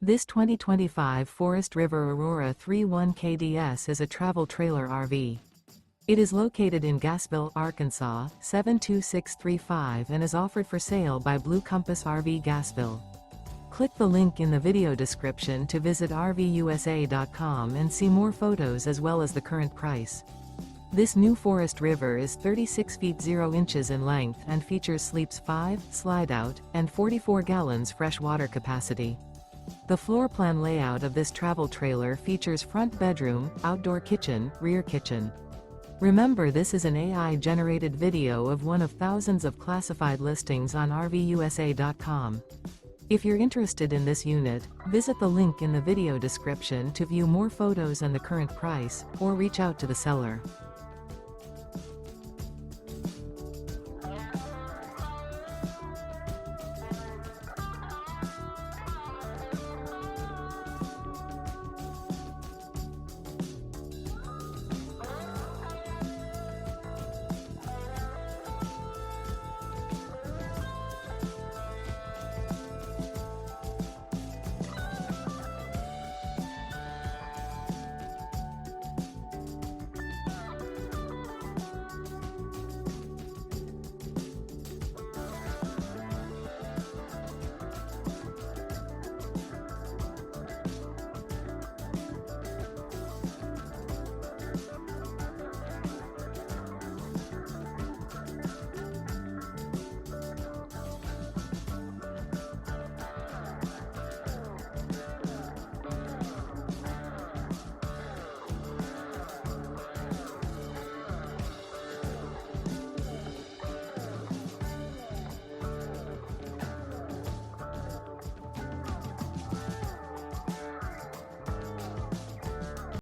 This 2025 Forest River Aurora 31 KDS is a travel trailer RV. It is located in Gassville, Arkansas, 72635 and is offered for sale by Blue Compass RV Gassville. Click the link in the video description to visit RVUSA.com and see more photos as well as the current price. This new Forest River is 36 feet 0 inches in length and features sleeps 5, Slideout, and 44 gallons fresh water capacity. The floor plan layout of this travel trailer features front bedroom, outdoor kitchen, rear kitchen. Remember, this is an AI-generated video of one of thousands of classified listings on RVUSA.com. If you're interested in this unit, visit the link in the video description to view more photos and the current price, or reach out to the seller.